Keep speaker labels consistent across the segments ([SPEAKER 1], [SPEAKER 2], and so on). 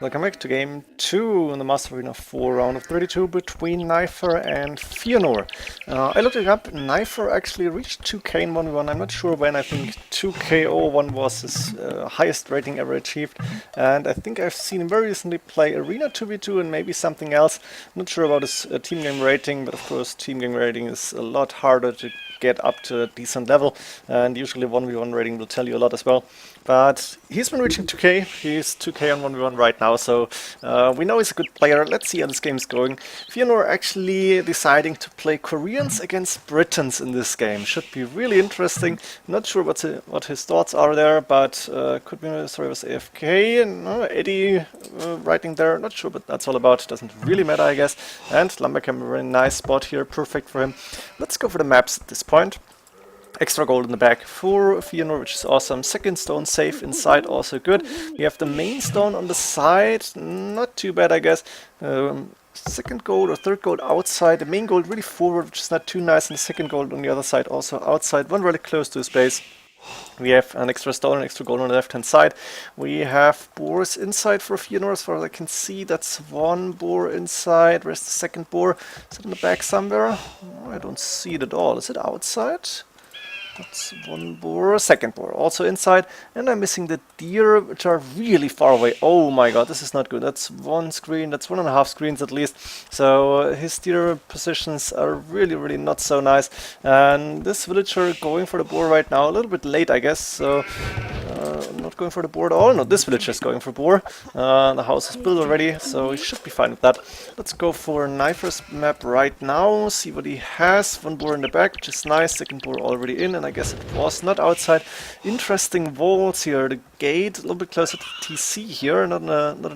[SPEAKER 1] Welcome back to game 2 in the Master Arena 4 round of 32 between MoAre4 and Feanor. I looked it up, MoAre4 actually reached 2k in 1v1, I'm not sure when, I think 2k01 was his highest rating ever achieved, and I think I've seen him very recently play Arena 2v2 and maybe something else. I'm not sure about his team game rating, but of course team game rating is a lot harder to get up to a decent level, and usually 1v1 rating will tell you a lot as well. But he's been reaching 2k, he's 2k on 1v1 right now, so we know he's a good player. Let's see how this game is going. Feanor actually deciding to play Koreans against Britons in this game. Should be really interesting. Not sure what his thoughts are there, but could be, sorry, it was AFK, no, Eddie writing there, not sure what that's all about, doesn't really matter I guess. And Lumbercamp, a very nice spot here, perfect for him. Let's go for the maps at this point. Extra gold in the back for Feanor, which is awesome. Second stone safe inside, also good. We have the main stone on the side, not too bad I guess. Second gold or third gold outside, the main gold really forward, which is not too nice, and the second gold on the other side also outside, one really close to his base. We have an extra stone and extra gold on the left hand side. We have boars inside for Feanor, as far as I can see. That's one boar inside. Where's the second boar? Is it in the back somewhere? I don't see it at all. Is it outside? That's one boar, second boar, also inside, and I'm missing the deer, which are really far away. Oh my god, this is not good. That's one screen, that's 1.5 screens at least. So his deer positions are really not so nice. And this villager going for the boar right now, a little bit late I guess, so not going for the boar at all. No, this villager is going for boar. The house is built already, so he should be fine with that. Let's go for MoAre4's map right now, see what he has. One boar in the back, which is nice, second boar already in, and I guess it was not outside. Interesting walls here, the gate a little bit closer to TC here, not in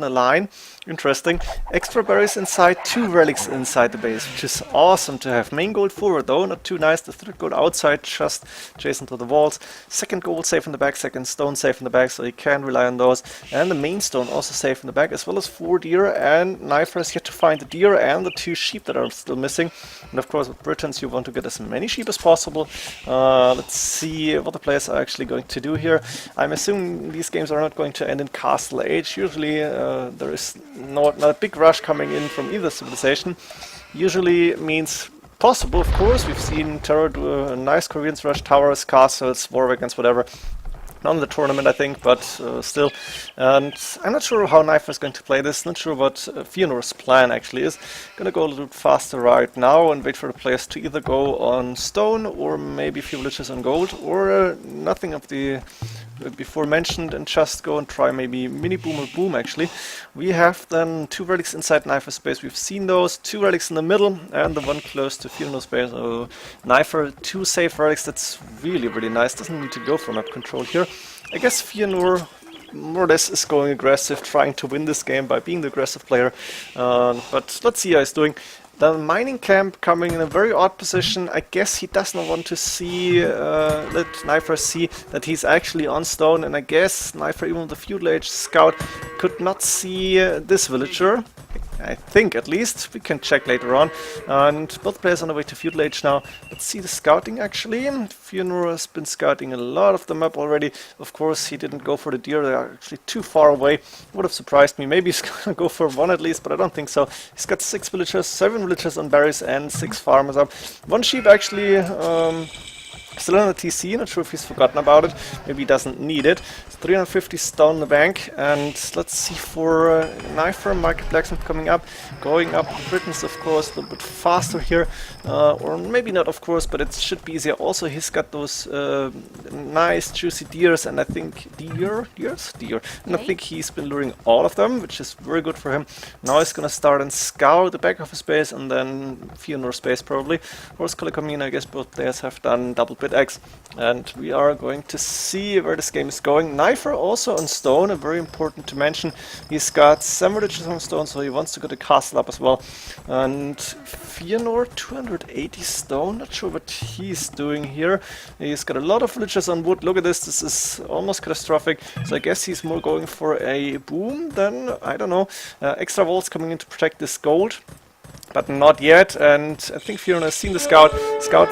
[SPEAKER 1] a line. Interesting. Extra berries inside, 2 relics inside the base, which is awesome to have. Main gold forward though, not too nice. The third gold outside, just adjacent to the walls. Second gold safe in the back, second stone safe in the back, so you can rely on those. And the main stone also safe in the back, as well as 4 deer, and MoAre4 has yet to find the deer and the 2 sheep that are still missing. And of course with Britons you want to get as many sheep as possible. Let's see what the players are actually going to do here. I'm assuming these games are not going to end in Castle Age. Usually there is not a big rush coming in from either civilization. Usually means possible, of course. We've seen Terror do a nice Koreans rush towers, castles, war wagons, whatever. Not in the tournament, I think, but still. And I'm not sure how MoAre4 is going to play this. Not sure what Feanor's plan actually is. Gonna go a little bit faster right now and wait for the players to either go on stone or maybe a few villages on gold, or nothing of the before mentioned, and just go and try maybe mini boom or boom actually. We have then 2 relics inside MoAre4 space. We've seen those, 2 relics in the middle and the one close to Feanor space. So MoAre4, 2 safe relics, that's really nice. Doesn't need to go for map control here. I guess Feanor more or less is going aggressive, trying to win this game by being the aggressive player. But let's see how he's doing. The mining camp coming in a very odd position. I guess he does not want to see, let MoAre4 see that he's actually on stone, and I guess MoAre4, even with the feudal age scout, could not see this villager. I think at least. We can check later on. And both players on the way to feudal age now. Let's see the scouting actually. Feanor has been scouting a lot of the map already. Of course he didn't go for the deer, they are actually too far away. Would have surprised me. Maybe he's gonna go for 1 at least, but I don't think so. He's got 6 villagers, 7 villagers on berries and 6 farmers up. 1 sheep actually still on the TC, not sure if he's forgotten about it, maybe he doesn't need it. 350 stone in the bank, and let's see for MoAre4, Market Blacksmith coming up, going up the Britons of course, a little bit faster here, or maybe not of course, but it should be easier. Also he's got those nice juicy deers, and I think deer, and I think he's been luring all of them, which is very good for him. Now he's gonna start and scout the back of his base, and then Feanor space probably. Horse color coming in, I guess both players have done double bit X, and we are going to see where this game is going. MoAre4 also on stone, and very important to mention, he's got 7 villages on stone, so he wants to get the castle up as well. And Feanor, 280 stone, not sure what he's doing here. He's got a lot of villages on wood. Look at this, this is almost catastrophic, so I guess he's more going for a boom than, I don't know, extra walls coming in to protect this gold. but not yet, and I think Feanor has seen the scout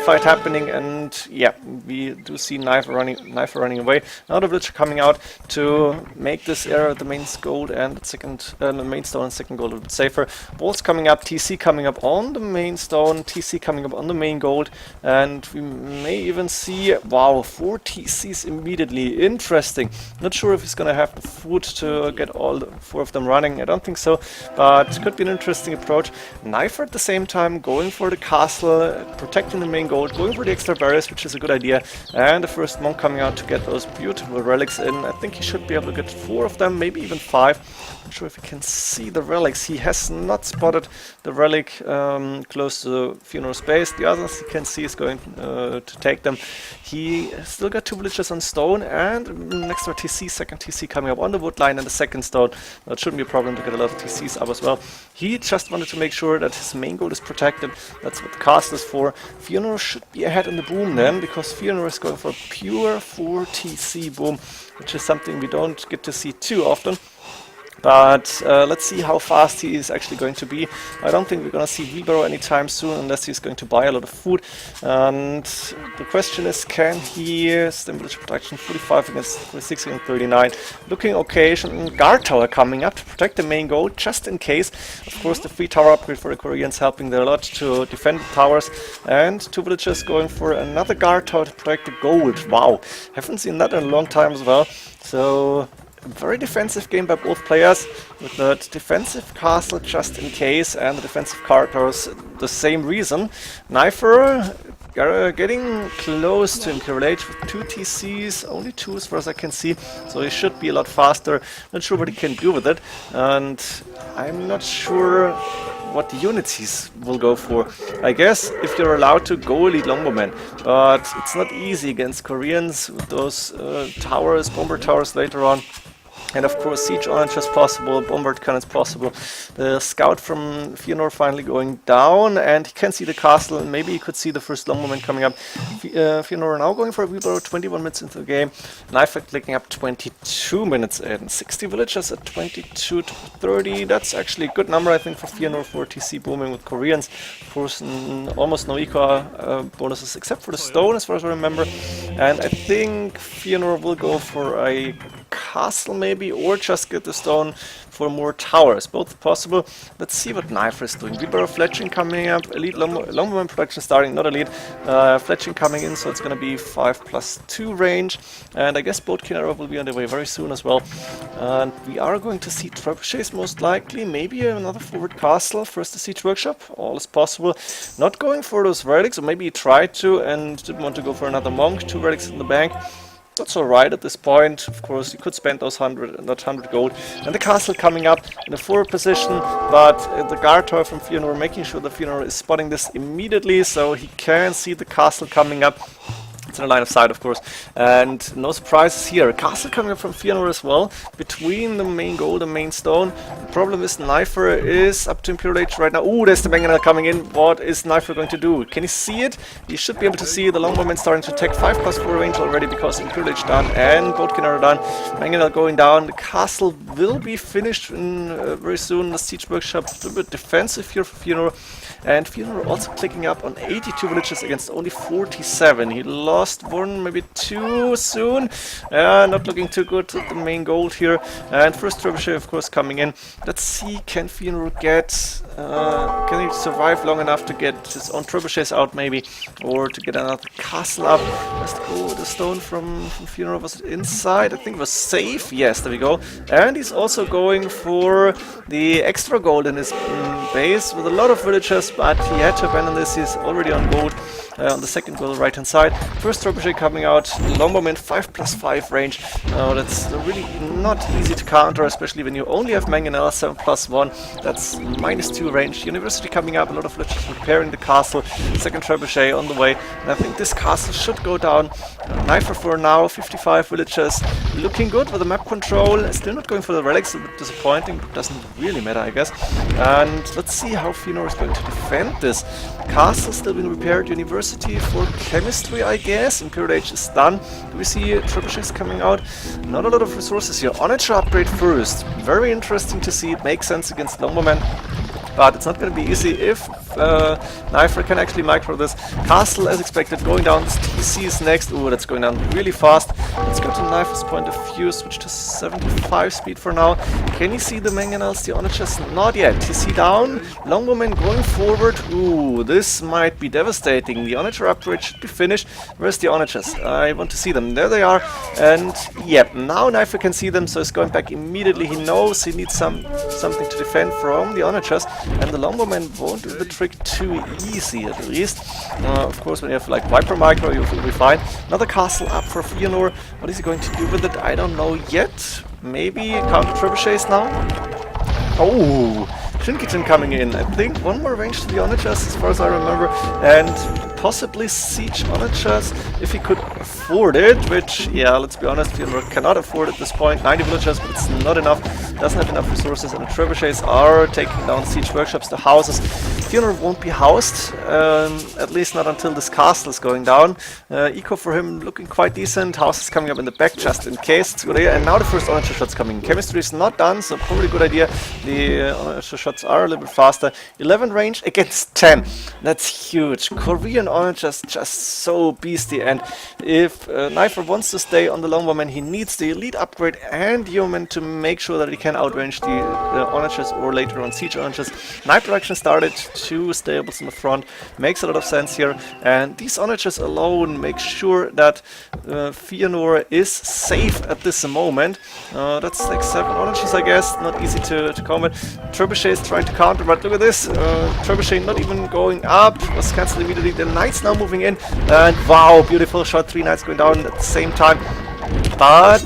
[SPEAKER 1] fight happening, and yeah, we do see Knife running away. Now the villager coming out to make this area the main gold and the main stone and second gold a bit safer. Bolts coming up, TC coming up on the main stone, TC coming up on the main gold, and we may even see, wow, 4 TCs immediately. Interesting. Not sure if he's gonna have the food to get all 4 of them running. I don't think so, but could be an interesting approach. Knife at the same time going for the castle, protecting the main gold, going for the extra barriers, which is a good idea, and the first monk coming out to get those beautiful relics in. I think he should be able to get 4 of them, maybe even 5. Not sure if he can see the relics. He has not spotted the relic close to Feanor's base. The others he can see is going to take them. He still got 2 villagers on stone, and next to TC, second TC coming up on the wood line, and the second stone. That shouldn't be a problem to get a lot of TCs up as well. He just wanted to make sure that his main gold is protected. That's what the cast is for. Feanor should be ahead in the boom then, because Feanor is going for a pure 4 TC boom, which is something we don't get to see too often. But let's see how fast he is actually going to be. I don't think we're going to see Wheelbarrow anytime soon unless he's going to buy a lot of food. And the question is, can he stem village production 45 against 46 and 39? Looking okay. Guard tower coming up to protect the main goal just in case. Of course, the free tower upgrade for the Koreans helping there a lot to defend the towers. And 2 villagers going for another guard tower to protect the gold. Wow, haven't seen that in a long time as well. So very defensive game by both players, with the defensive castle just in case and the defensive card towers the same reason. Knifer getting close to Imperial Age with 2 TCs, only 2 as far as I can see, so he should be a lot faster. Not sure what he can do with it, and I'm not sure what the units will go for. I guess if you're allowed to go elite longbowmen, but it's not easy against Koreans with those towers, bomber towers later on. And of course, siege orange is possible, bombard cannons possible. The scout from Feanor finally going down, and he can see the castle, and maybe he could see the first longbowman coming up. Feanor now going for a wheelbarrow 21 minutes into the game. Knife clicking up 22 minutes in. 60 villagers at 22 to 30. That's actually a good number, I think, for Feanor for TC booming with Koreans. Of course, almost no eco bonuses except for the stone, as far as I remember. And I think Feanor will go for a castle maybe, or just get the stone for more towers. Both possible. Let's see what Knifer is doing. Wheelbarrow fletching coming up, elite longbowman production starting, not elite. Fletching coming in, so it's going to be 5+2 range, and I guess boat cannon will be on their way very soon as well. And we are going to see trebuchets most likely, maybe another forward castle, first the siege workshop, all is possible. Not going for those relics, or maybe he tried to and didn't want to go for another monk, 2 relics in the bank. That's alright at this point. Of course, you could spend those 100 gold. And the castle coming up in a forward position, but the guard tower from Feanor making sure that Feanor is spotting this immediately, so he can see the castle coming up. It's in a line of sight, of course, and no surprises here. A castle coming up from Feanor as well, between the main gold and main stone. The problem is Knifer is up to Imperial Age right now. Ooh, there's the mangonel coming in. What is Knifer going to do? Can he see it? He should be able to see the longbowmen starting to take 5+4 range already, because Imperial Age done and boat cannon done. Mangonel going down. The castle will be finished in, very soon. The siege workshop a little bit defensive here for Feanor. And Feanor also clicking up on 82 villages against only 47. He lost 1, maybe 2 soon. Not looking too good at the main gold here. And first trebuchet, of course, coming in. Let's see, can Feanor get... can he survive long enough to get his own trebuchets out, maybe? Or to get another castle up? Let's go with the stone from Feanor. Was it inside? I think it was safe. Yes, there we go. And he's also going for the extra gold in his base with a lot of villagers, but he had to abandon this. He's already on gold. On the second goal right hand side. First trebuchet coming out, longbowman 5+5 range. That's really not easy to counter, especially when you only have mangonel 7+1. That's -2 range. University coming up, a lot of villagers repairing the castle. Second trebuchet on the way, and I think this castle should go down. Knifer for now, 55 villagers. Looking good with the map control. Still not going for the relics, a bit disappointing, but doesn't really matter, I guess. And let's see how Feanor is going to defend this. Castle still being repaired. University for chemistry, I guess. Imperial Age is done. Do we see trebuchets coming out? Not a lot of resources here. Onager upgrade first. Very interesting to see. It makes sense against longbowmen. but it's not going to be easy if Knifer can actually micro this. Castle, as expected, going down. This TC is next. Ooh, that's going down really fast. Let's go to Knifer's point of view, switch to 75 speed for now. Can you see the mangonels, the onagers? Not yet. TC down, Longbowman going forward. Ooh, this might be devastating. The onager upgrade should be finished. Where's the onagers? I want to see them. There they are. And yep, now Knifer can see them, so he's going back immediately. He knows he needs something to defend from the onagers, and the Longbowman won't do the trick too easy, at least. Of course, when you have like Viper Micro, you'll be fine. Another castle up for Feanor. What is he going to do with it? I don't know yet. Maybe counter trebuchets now? Oh, Shinkichin coming in. I think one more range to the onagers, as far as I remember, and possibly siege onagers if he could afford it, which, yeah, let's be honest, Feanor cannot afford at this point. 90 villagers, but it's not enough. Doesn't have enough resources, and the trebuchets are taking down siege workshops, the houses. Feanor won't be housed, at least not until this castle is going down. Eco for him looking quite decent. Houses coming up in the back just in case. It's a good idea. And now the first onager shots coming. Chemistry is not done, so probably a good idea. The onager shots are a little bit faster. 11 range against 10. That's huge. Korean onagers just so beastie, and if Knifer wants to stay on the Longbowman, he needs the elite upgrade and human to make sure that he can outrange the onagers or later on siege onagers. Knife direction started, 2 stables in the front, makes a lot of sense here, and these onagers alone make sure that Feanor is safe at this moment. That's like 7 onagers, I guess, not easy to combat. Trebuchet is trying to counter, but look at this, Trebuchet not even going up, was cancelled immediately. The knights now moving in, and wow, beautiful shot, 3 knights going down at the same time. But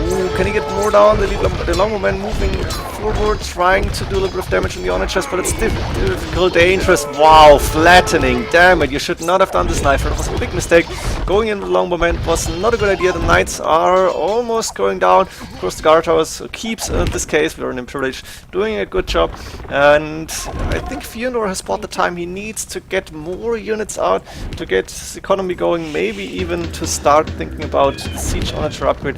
[SPEAKER 1] ooh, can he get more down? The Longbowman moving forward, trying to do a little bit of damage on the onagers, but it's difficult, dangerous. Wow, flattening. Damn it, you should not have done this, Knifer. It was a big mistake. Going in with the Longbowman was not a good idea. The knights are almost going down. Of course, the guard towers keeps, in this case, we are in privilege, doing a good job. And I think Feanor has bought the time he needs to get more units out, to get his economy going, maybe even to start thinking about siege onager upgrade.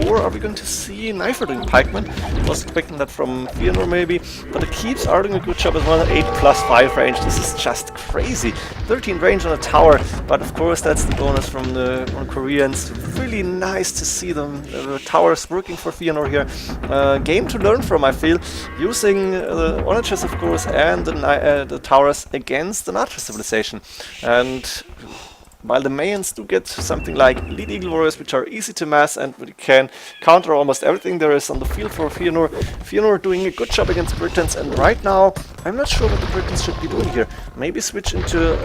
[SPEAKER 1] Or are we going to see Knifer doing pikemen? Was expecting that from Feanor maybe, but the keeps are doing a good job as well. 8+5 range, this is just crazy. 13 range on a tower, but of course that's the bonus from the Koreans. Really nice to see them, the towers working for Feanor here. Game to learn from, I feel, using the onagers of course and the towers against the Nazi civilization. And while the Mayans do get something like Elite Eagle Warriors, which are easy to mass and we can counter almost everything there is on the field for Feanor. Feanor doing a good job against Britons, and right now I'm not sure what the Britons should be doing here. Maybe switch into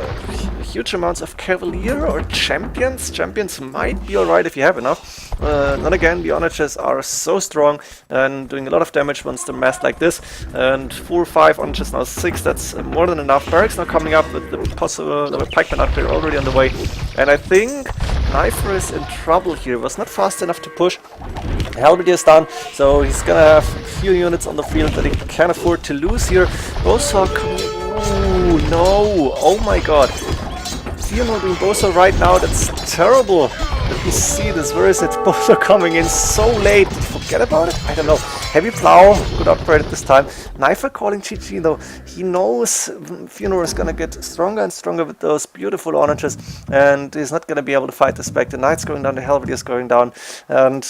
[SPEAKER 1] huge amounts of Cavalier or Champions. Champions might be alright if you have enough. Then again, the onagers are so strong and doing a lot of damage once they're massed like this. And 4 or 5 onagers, now 6, that's more than enough. Barracks now coming up with the possible pikeman upgrade already on the way. And I think Knifer is in trouble here. Was not fast enough to push. Halberdier is down, so he's gonna have a few units on the field that he can't afford to lose here. Bosa coming. Ooh, no! Oh my god! Feanor doing Bosa right now, that's terrible! Let me see this, where is it? Bosa coming in so late. Did you forget about it? I don't know. Heavy Plow, good upgrade at this time. Knifer calling GG though. He knows Feanor is gonna get stronger and stronger with those beautiful onagers, and he's not gonna be able to fight this back. The Knights going down, the Halberdier is going down, and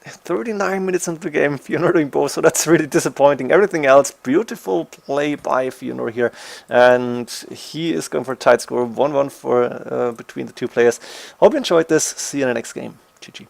[SPEAKER 1] 39 minutes into the game, Feanor doing both, so that's really disappointing. Everything else, beautiful play by Feanor here, and he is going for a tight score, 1-1 for between the two players. Hope you enjoyed this. See you in the next game. GG.